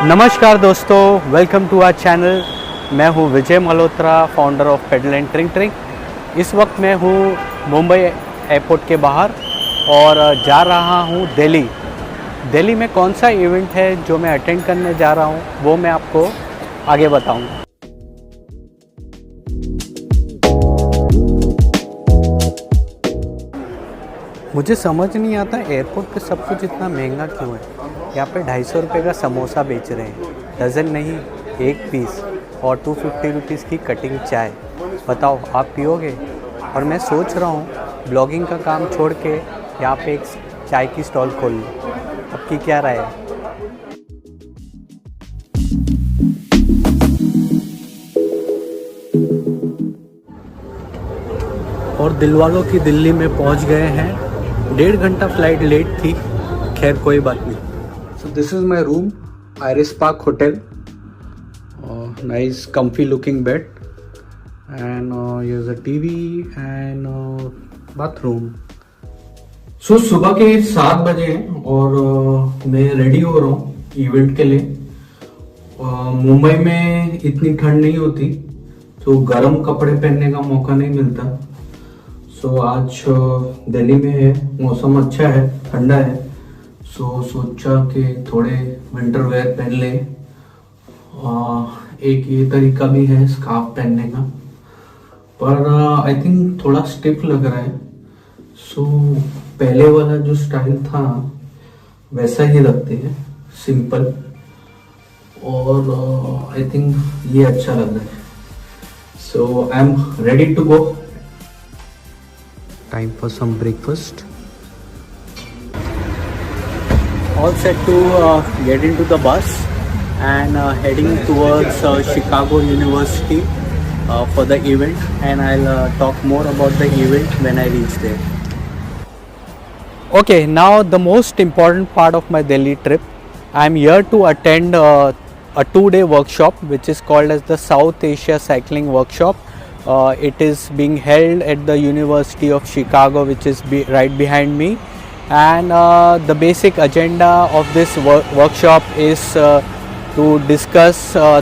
नमस्कार दोस्तों, welcome to our channel. मैं हूं Vijay Malhotra, founder of pedal and tring tring. इस वक्त मैं हूं मुंबई एयरपोर्ट के बाहर और जा रहा हूं दिल्ली। दिल्ली में कौन सा इवेंट है जो मैं अटेंड करने जा रहा हूं वो मैं आपको आगे बताऊंगा। मुझे समझ नहीं आता एयरपोर्ट पे सब कुछ इतना महंगा क्यों है। यहाँ पे 250 रुपये का समोसा बेच रहे हैं, डज़न नहीं, एक पीस, और 250 रुपीज़ की कटिंग चाय। बताओ आप पियोगे? और मैं सोच रहा हूँ ब्लॉगिंग का काम छोड़ के यहाँ पे एक चाय की स्टॉल खोल लूँ। आपकी क्या राय है? और दिलवालों की दिल्ली में पहुँच गए हैं। 1.5 घंटा फ्लाइट लेट थी, खैर कोई बात नहीं। So this is my room, Iris Park Hotel. Nice comfy looking bed and here's a TV and bathroom. So सुबह के 7 बजे हैं और मैं रेडी हो रहा हूँ इवेंट के लिए। मुंबई में इतनी ठंड नहीं होती तो गर्म कपड़े पहनने का मौका नहीं मिलता। सो आज दिल्ली में है, मौसम अच्छा है, ठंडा है। सो सोचा कि थोड़े विंटर वेयर पहन ले। एक ये तरीका भी है स्कार्फ पहनने का, पर आई थिंक थोड़ा स्टिफ लग रहा है। सो पहले वाला जो स्टाइल था वैसा ही रखते हैं, सिंपल, और आई थिंक ये अच्छा लग रहा है। So I am ready to go. Time for some breakfast. All set to get into the bus and heading towards Chicago University for the event, and I'll talk more about the event when I reach there. Okay, now the most important part of my Delhi trip. I'm here to attend a 2-day workshop which is called as the South Asia Cycling Workshop. It is being held at the University of Chicago, which is right behind me. And the basic agenda of this workshop is to discuss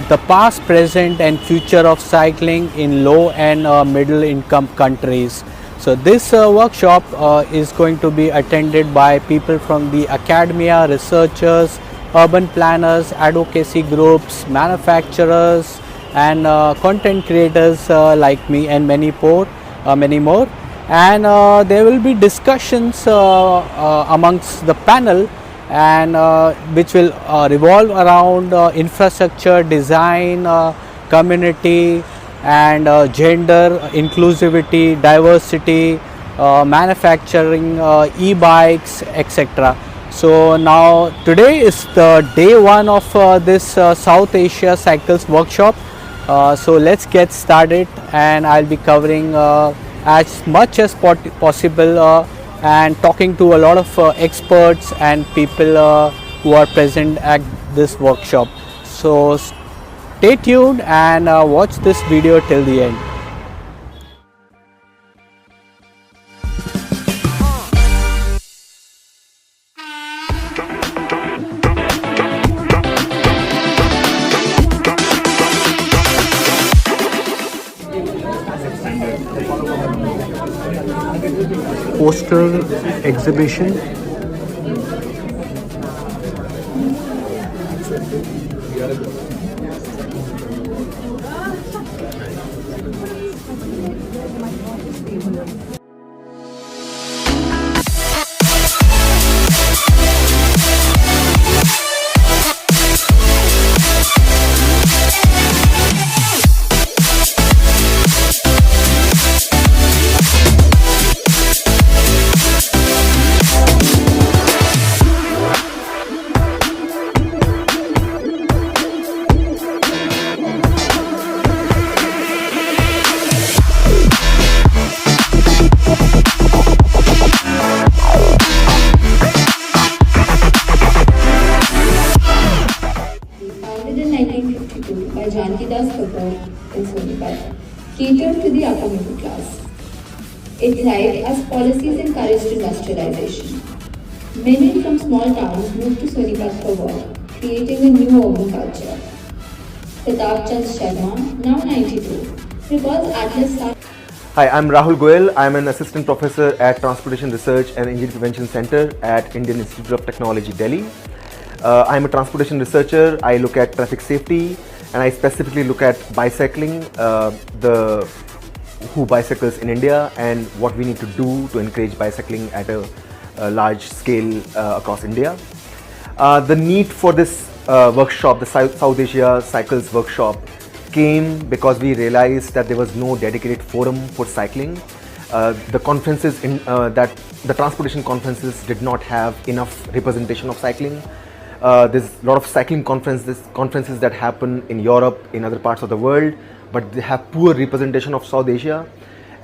the past, present and future of cycling in low and middle income countries. So this workshop is going to be attended by people from the academia, researchers, urban planners, advocacy groups, manufacturers and content creators like me, and many more. And there will be discussions amongst the panel, and which will revolve around infrastructure design, community and gender inclusivity, diversity, manufacturing, e-bikes, etc. So now today is the day 1 of this South Asia Cycles workshop. So let's get started, and I'll be covering as much as possible and talking to a lot of experts and people who are present at this workshop. So stay tuned and watch this video till the end. Poster exhibition. Catered to the upper middle class. It thrived as policies encouraged industrialization. Many from small towns moved to Sonipat for work, creating a new urban culture. Pratap Chand Sharma, now 92, recalls Atlas started. Hi, I'm Rahul Goyal. I'm an assistant professor at Transportation Research and Injury Prevention Center at Indian Institute of Technology, Delhi. I'm a transportation researcher. I look at traffic safety and I specifically look at bicycling, who bicycles in India and what we need to do to encourage bicycling at a large scale across India. The need for this workshop, the South Asia Cycles Workshop, came because we realized that there was no dedicated forum for cycling. The conferences the transportation conferences did not have enough representation of cycling. There's a lot of cycling conferences that happen in Europe, in other parts of the world, but they have poor representation of South Asia.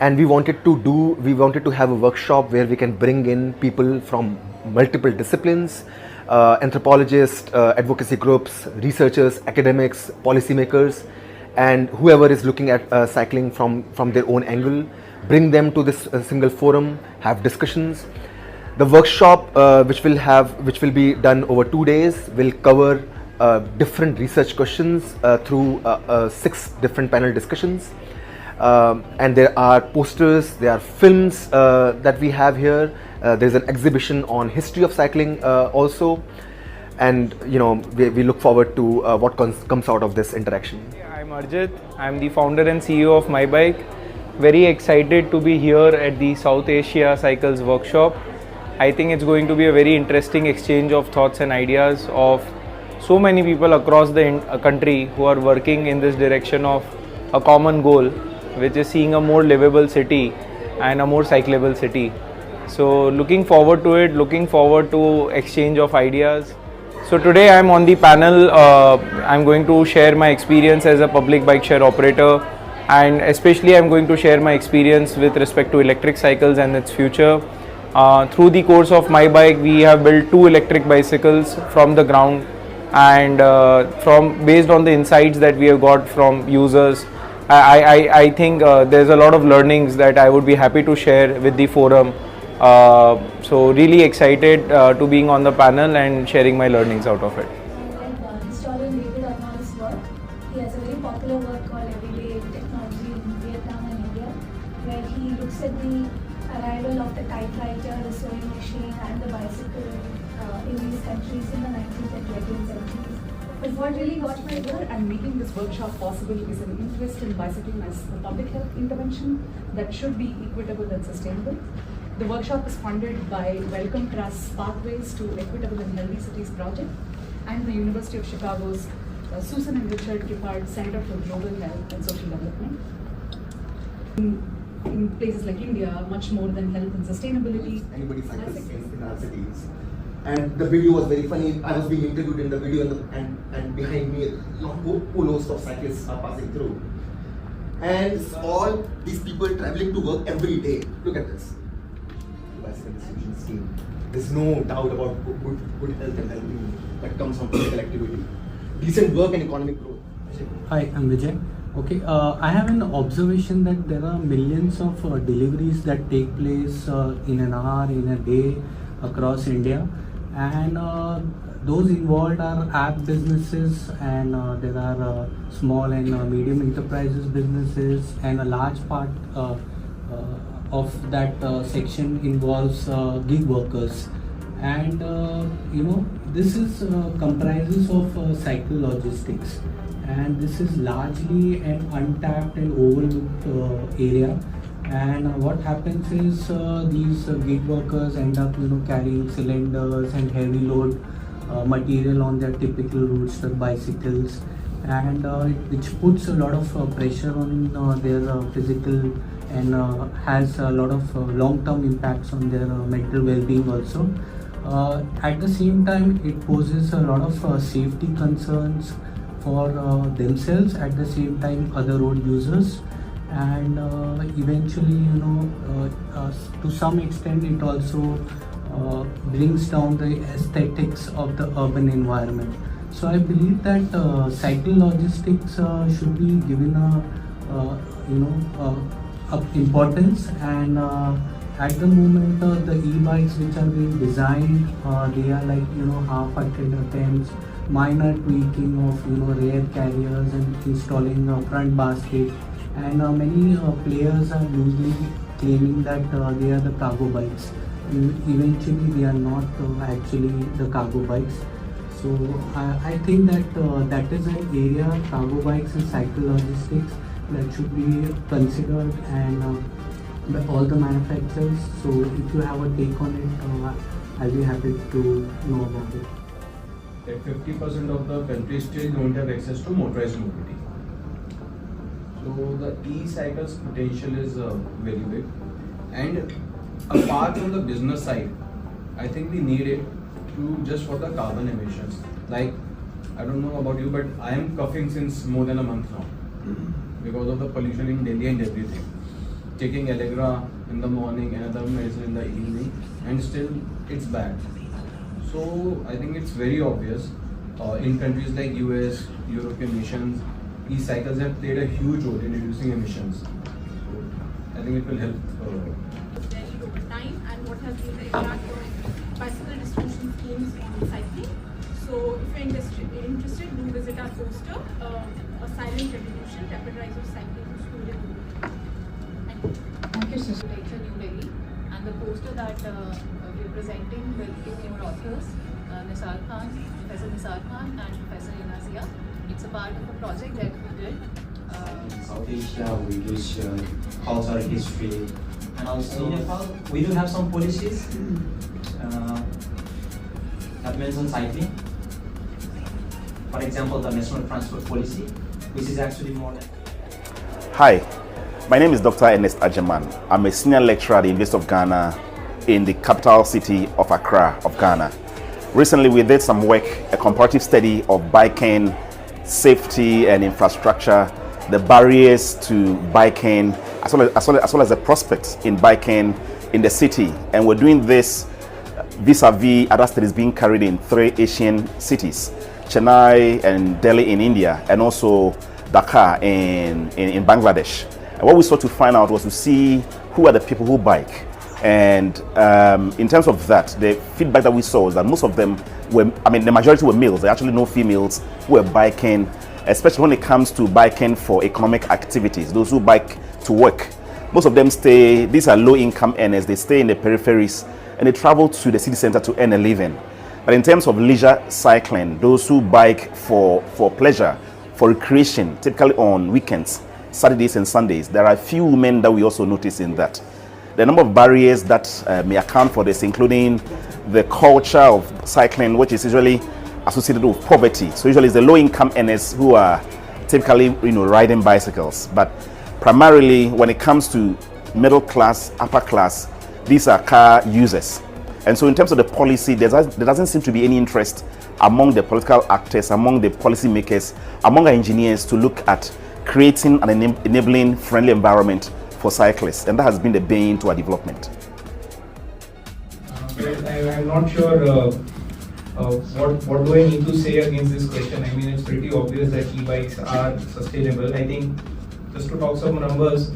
And we wanted to have a workshop where we can bring in people from multiple disciplines, anthropologists, advocacy groups, researchers, academics, policymakers, and whoever is looking at cycling from their own angle, bring them to this single forum, have discussions. The workshop, which will be done over 2 days, will cover different research questions through 6 different panel discussions. And there are posters, there are films that we have here. There's an exhibition on history of cycling also. And we look forward to what comes out of this interaction. I'm Arjit. I'm the founder and CEO of MyBike. Very excited to be here at the South Asia Cycles Workshop. I think it's going to be a very interesting exchange of thoughts and ideas of so many people across the country who are working in this direction of a common goal, which is seeing a more livable city and a more cyclable city. So looking forward to it, looking forward to exchange of ideas. So today I'm on the panel. I'm going to share my experience as a public bike share operator, and especially I'm going to share my experience with respect to electric cycles and its future. Through the course of MyBike, we have built 2 electric bicycles from the ground, and based on the insights that we have got from users, I think there's a lot of learnings that I would be happy to share with the forum. So really excited to being on the panel and sharing my learnings out of it. Historian David Arnold's work. He has a very popular work called Everyday Technology in Vietnam and India, where he looks at the arrival of the typewriter, the sewing machine and the bicycle in these countries in the 19th and 20th centuries. But what really got my ear and making this workshop possible is an interest in bicycling as a public health intervention that should be equitable and sustainable. The workshop is funded by Wellcome Trust's Pathways to Equitable and Healthy Cities project and the University of Chicago's Susan and Richard Giffard Center for Global Health and Social Development. In places like India, much more than health and sustainability. Anybody cycles in our cities. And the video was very funny. I was being interviewed in the video, and behind me, a whole host of cyclists are passing through. And all these people traveling to work every day. Look at this. Bicycle distribution scheme. There's no doubt about good health and well-being that comes from physical activity. Decent work and economic growth. Hi, I'm Vijay. Okay, I have an observation that there are millions of deliveries that take place in an hour, in a day across India, and those involved are app businesses, and there are small and medium enterprises businesses, and a large part of that section involves gig workers. And this is comprises of cycle logistics, and this is largely an untapped and overlooked area. And what happens is these gig workers end up carrying cylinders and heavy load material on their typical routes, the bicycles, and which puts a lot of pressure on their physical and has a lot of long-term impacts on their mental well-being also. At the same time, it poses a lot of safety concerns for themselves, at the same time other road users, and eventually to some extent it also brings down the aesthetics of the urban environment. So I believe that cycle logistics should be given importance, and at the moment the e-bikes which are being designed, they are like half-hearted attempts minor tweaking of rear carriers and installing a front basket, and many players are loosely claiming that they are the cargo bikes. Eventually they are not actually the cargo bikes. So I think that that is an area, cargo bikes and cycle logistics, that should be considered and by all the manufacturers. So if you have a take on it, I'll be happy to know about it. That 50% of the country still don't have access to motorized mobility. So the e-cycles potential is very big. And apart from the business side, I think we need it to just for the carbon emissions. Like, I don't know about you, but I am coughing since more than a month now because of the pollution in Delhi and everything. Taking Allegra in the morning, another medicine in the evening, and still it's bad. So I think it's very obvious in countries like US, European nations, e-cycles have played a huge role in reducing emissions. So I think it will help. Delhi over time, and what has been the impact of bicycle distribution schemes on cycling. So if you're interested, do visit our poster, a silent revolution, rapid rise of cycling to school in India. Thank you. Thank you, Sister. Architecture, New Delhi, and the poster that we're presenting with two more authors, Nisar Khan, Professor Nisar Khan and Professor Yanazia. It's a part of a project that we did. In South Asia, we use cultural history, and also in Nepal, we do have some policies that mention cycling. For example, the National Transport Policy, which is actually more than... Hi, my name is Dr. Ernest Ajaman. I'm a senior lecturer at the University of Ghana in the capital city of Accra of Ghana. Recently, we did some work, a comparative study of biking, safety and infrastructure, the barriers to biking, as well as the prospects in biking in the city. And we're doing this vis-a-vis other studies being carried in 3 Asian cities, Chennai and Delhi in India, and also Dhaka in Bangladesh. And what we sought to find out was to see who are the people who bike. And in terms of that, the feedback that we saw is that most of them were, the majority were males. There are actually no females who were biking, especially when it comes to biking for economic activities, those who bike to work. Most of them these are low-income earners, they stay in the peripheries and they travel to the city center to earn a living. But in terms of leisure cycling, those who bike for pleasure, for recreation, typically on weekends, Saturdays and Sundays, there are a few women that we also notice in that. The number of barriers that may account for this, including the culture of cycling, which is usually associated with poverty. So usually it's the low-income earners who are typically riding bicycles. But primarily when it comes to middle class, upper class, these are car users. And so in terms of the policy, there doesn't seem to be any interest among the political actors, among the policymakers, among our engineers to look at creating an enabling, friendly environment for cyclists. And that has been the bane to our development. I'm not sure what do I need to say against this question. I mean, it's pretty obvious that e-bikes are sustainable. I think just to talk some numbers,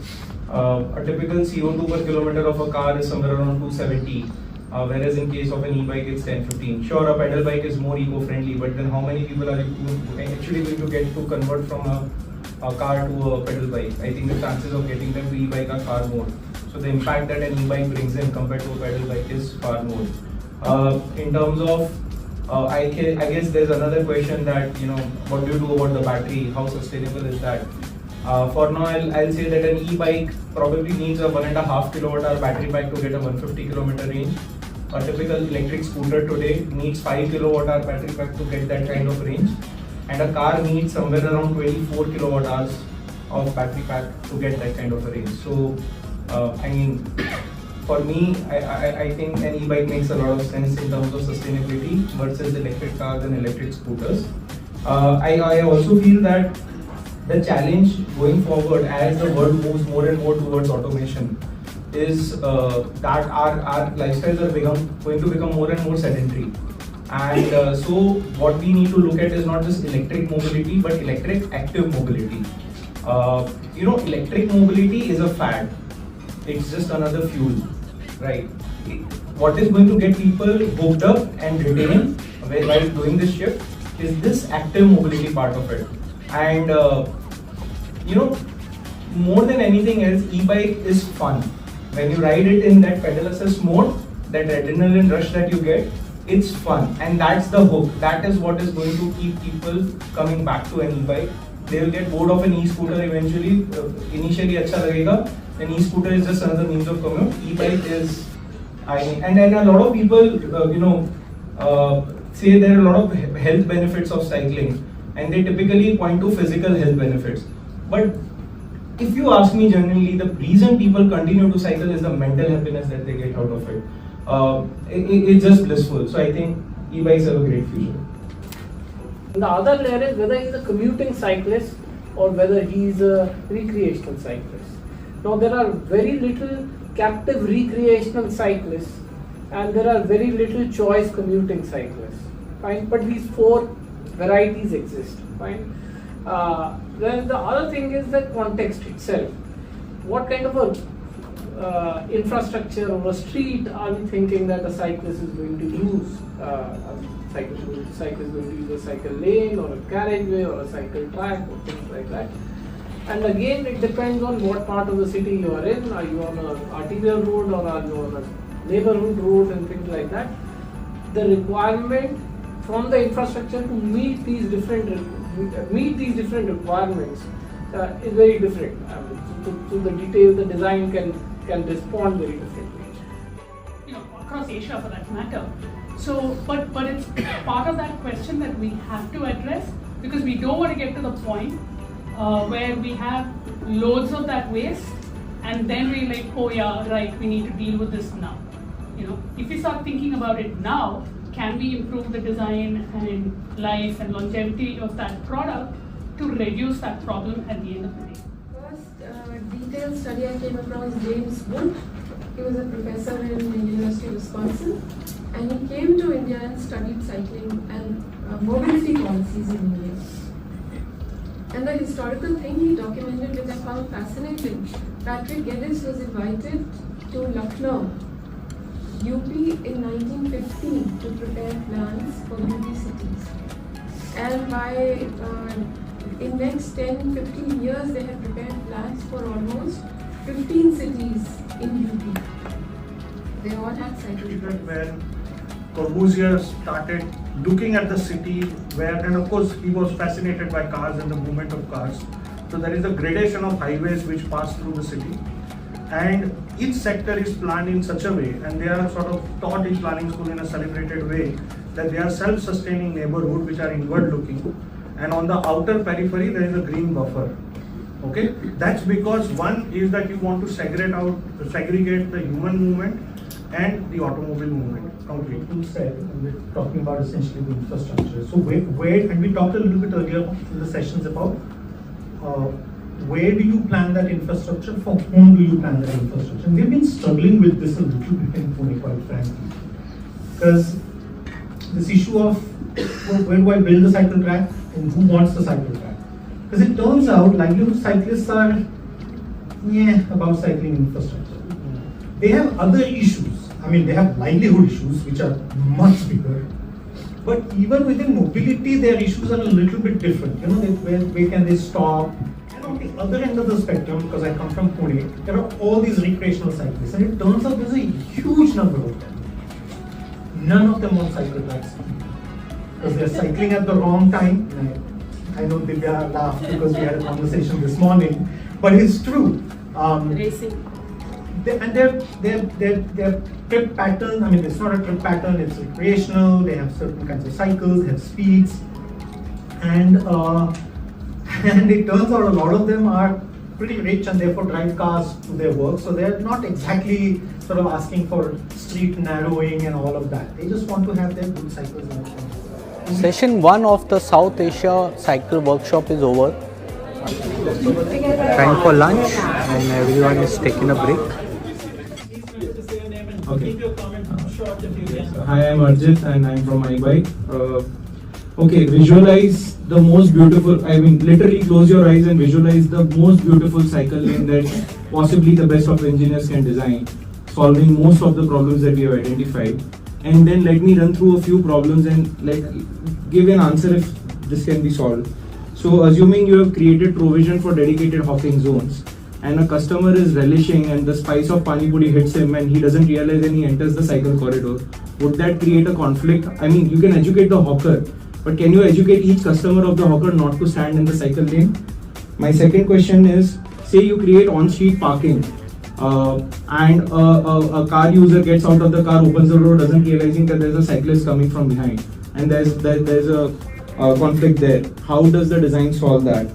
a typical CO2 per kilometer of a car is somewhere around 270. Whereas in case of an e-bike it's 10-15. Sure, a pedal bike is more eco-friendly, but then how many people are actually going to get to convert from a car to a pedal bike? I think the chances of getting them to e-bike are far more. So the impact that an e-bike brings in compared to a pedal bike is far more. In terms of, I guess there's another question that, what do you do about the battery? How sustainable is that? For now, I'll say that an e-bike probably needs a 1.5 kWh battery pack to get a 150 km range. A typical electric scooter today needs 5 kWh battery pack to get that kind of range, and a car needs somewhere around 24 kWh of battery pack to get that kind of a range. So, I mean, for me, I think an e-bike makes a lot of sense in terms of sustainability versus electric cars and electric scooters. I also feel that the challenge going forward as the world moves more and more towards automation is that our lifestyles are going to become more and more sedentary. And so what we need to look at is not just electric mobility, but electric active mobility. Electric mobility is a fad. It's just another fuel, right? What is going to get people hooked up and retained while doing this shift is this active mobility part of it. And more than anything else, e-bike is fun. When you ride it in that pedal assist mode, that adrenaline rush that you get, it's fun, and that's the hook. That is what is going to keep people coming back to an e-bike. They will get bored of an e-scooter eventually. Initially, अच्छा लगेगा. An e-scooter is just another means of commute. E-bike is, and a lot of people, say there are a lot of health benefits of cycling, and they typically point to physical health benefits. But if you ask me generally, the reason people continue to cycle is the mental happiness that they get out of it. It's just blissful. So I think e-bikes have a great future. The other layer is whether he's a commuting cyclist or whether he's a recreational cyclist. Now there are very little captive recreational cyclists and there are very little choice commuting cyclists. Fine, but these four varieties exist. Fine. Then the other thing is the context itself. What kind of a infrastructure or a street are we thinking that a cyclist is going to use? Cyclist is going to use a cycle lane or a carriageway or a cycle track or things like that. And again, it depends on what part of the city you are in. Are you on an arterial road or are you on a neighborhood road and things like that? The requirement from the infrastructure to meet these different requirements is very different. To the detail, the design can respond very differently. Across Asia for that matter. So, but it's part of that question that we have to address, because we don't want to get to the point where we have loads of that waste and then we're like, oh yeah, right, we need to deal with this now. If we start thinking about it now, can we improve the design and life and longevity of that product to reduce that problem at the end of the day? First detailed study I came across James Wood. He was a professor in the University of Wisconsin, and he came to India and studied cycling and mobility policies in India. And the historical thing he documented, which I found fascinating, Patrick Geddes was invited to Lucknow, UP in 1915 to prepare plans for UP cities. And by in next 10-15 years, they have prepared plans for almost 15 cities in UP. They all had cycling. When Corbusier started looking at the city, and of course he was fascinated by cars and the movement of cars. So there is a gradation of highways which pass through the city, and each sector is planned in such a way, and they are sort of taught in planning school in a celebrated way, that they are self-sustaining neighborhood which are inward looking, and on the outer periphery there is a green buffer. Okay, that's because one is that you want to segregate the human movement and the automobile movement completely. You said, and we're talking about essentially the infrastructure. So where and we talked a little bit earlier in the sessions about where do you plan that infrastructure, for whom do you plan that infrastructure? And we've been struggling with this a little bit in Pune, quite frankly, because this issue of where do I build the cycle track and who wants the cycle track? Because it turns out livelihood cyclists are about cycling infrastructure. They have other issues. I mean, they have livelihood issues which are much bigger. But even within mobility, their issues are a little bit different. Where can they stop? And on the other end of the spectrum, because I come from Pune, there are all these recreational cyclists, and it turns out there's a huge number of them. None of them want cycle tracks because they're cycling at the wrong time. I know Divya laughed because we had a conversation this morning, but it's true. Racing. Their trip pattern, I mean, it's not a trip pattern, it's recreational. They have certain kinds of cycles, they have speeds, and it turns out a lot of them are pretty rich and therefore drive cars to their work, so they're not exactly sort of asking for street narrowing and all of that. They just want to have their good cycles. Session 1 of the South Asia Cycle Workshop is over. Time for lunch and everyone is taking a break. Okay. Hi, I'm Arjit and I'm from iBike. Okay, visualize the most beautiful, literally close your eyes and visualize the most beautiful cycle lane that possibly the best of engineers can design, solving most of the problems that we have identified. and then let me run through a few problems and like give an answer if this can be solved. So assuming you have created provision for dedicated hawking zones and a customer is relishing and the spice of pani puri hits him and he doesn't realize and he enters the cycle corridor, would that create a conflict? I mean, you can educate the hawker, but can you educate each customer of the hawker not to stand in the cycle lane? My second question is, say you create on-street parking and a car user gets out of the car, opens the door, doesn't realizing that there's a cyclist coming from behind and there's a conflict there. How does the design solve that?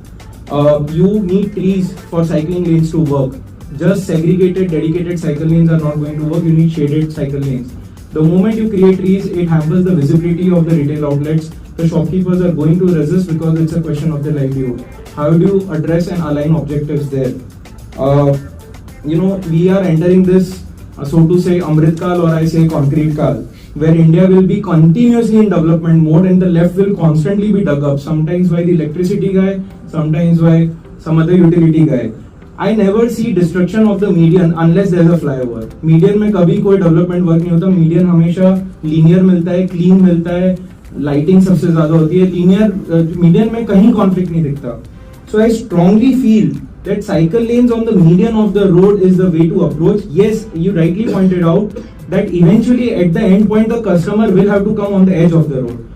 You need trees for cycling lanes to work. Just segregated, dedicated cycle lanes are not going to work. You need shaded cycle lanes. The moment you create trees, it hampers the visibility of the retail outlets. The shopkeepers are going to resist because it's a question of their livelihood. How do you address and align objectives there? We are entering this, so to say, Amrit Kal, or I say concrete Kal, where India will be continuously in development mode and the left will constantly be dug up, sometimes by the electricity guy, sometimes by some other utility guy. I never see destruction of the median unless there is a flyover. Median में कभी कोई development work नहीं होता. Median हमेशा linear मिलता है, clean मिलता है, lighting सबसे ज़्यादा होती है. Linear median में कहीं conflict नहीं दिखता. So I strongly feel that cycle lanes on the median of the road is the way to approach. Yes, you rightly pointed out that eventually at the end point the customer will have to come on the edge of the road.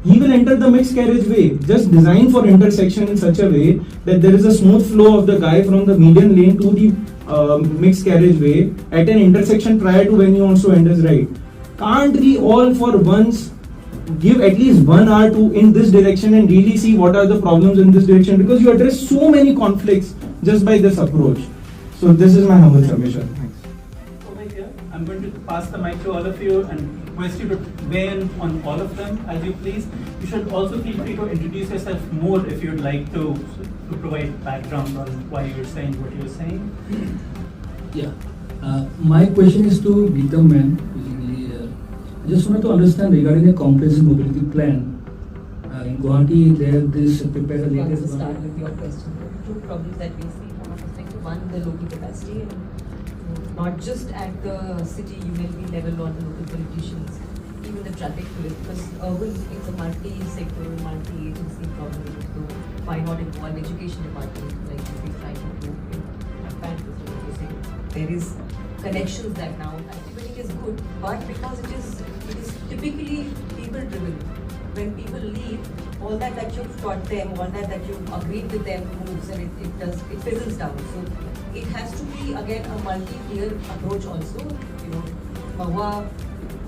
He will enter the mixed carriageway. Just design for intersection in such a way that there is a smooth flow of the guy from the median lane to the mixed carriageway at an intersection prior to when he wants to enter his right. Can't we all for once give at least 1 hour to in this direction and really see what are the problems in this direction, because you address so many conflicts just by this approach. So this is my humble submission. Over here, I'm going to pass the mic to all of you and request you to weigh in on all of them as you please. You should also feel free to introduce yourself more if you'd like to provide background on why you're saying what you're saying. Yeah, my question is to Geetam ma'am. I just wanted to understand regarding the comprehensive mobility plan. In Guwahati, this prepared the latest. To start with your question, two problems that we see from our perspective. One, the local capacity, and not just at the city ULB level or the local politicians, even the traffic police, because urban is a multi-sector, multi-agency problem. So why not involve education department like we try to do in Pakistan? There is connections that now activity is good, but because it is typically people driven. When people leave, all that you've taught them, all that you've agreed with them moves and it fizzles down. So it has to be again a multi-tier approach also. Mahua,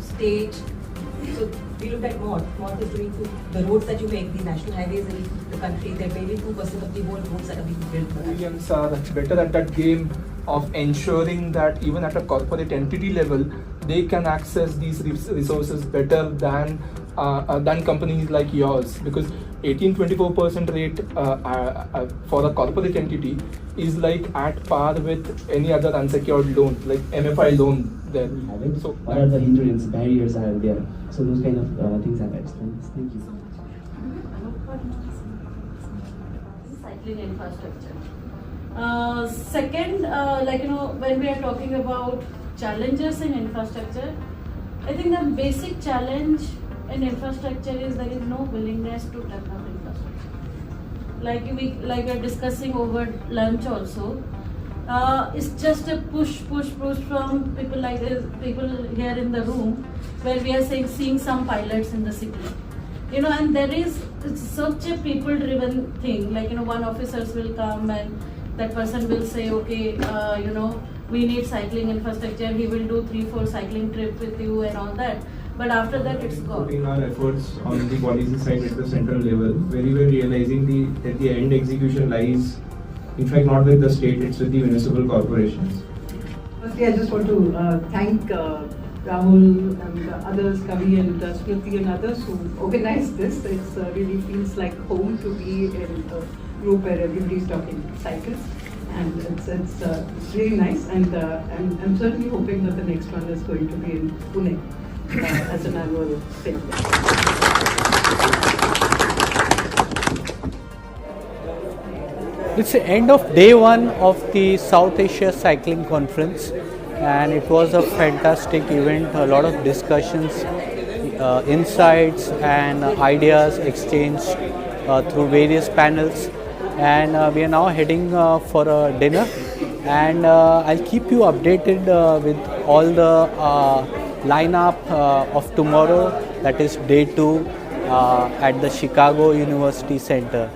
state. So we looked at North. North is doing the roads that you make, the national highways in the country. They're maybe 2% of the whole roads that are being built. Millions are better at that game of ensuring that even at a corporate entity level, they can access these resources better than companies like yours, because 18-24% rate for a corporate entity is like at par with any other unsecured loan, like MFI loan there. So what are the hindrance barriers are there? So those kind of things have explained. Thank you. Cycling infrastructure. Second, when we are talking about challenges in infrastructure, I think the basic challenge in infrastructure is there is no willingness to develop infrastructure. Like we are discussing over lunch also. It's just a push from people like this, people here in the room, where we are seeing some pilots in the city. And it's such a people-driven thing. One officers will come and that person will say, okay, we need cycling infrastructure. He will do 3-4 cycling trips with you and all that. But after that, it's gone. Putting our efforts on the policy side at the central level, very well realizing that the end execution lies, in fact, not with the state, it's with the municipal corporations. Firstly, I just want to thank Rahul and others, Kavi and Smriti and others who organized this. It really feels like home to be in a group where everybody's talking cycles. And it's really nice, and I'm certainly hoping that the next one is going to be in Pune as an annual thing. It's the end of day one of the South Asia Cycling Conference, and it was a fantastic event. A lot of discussions, insights and ideas exchanged through various panels, and we are now heading for a dinner, and I'll keep you updated with all the lineup of tomorrow, that is day 2 at the Chicago University Center.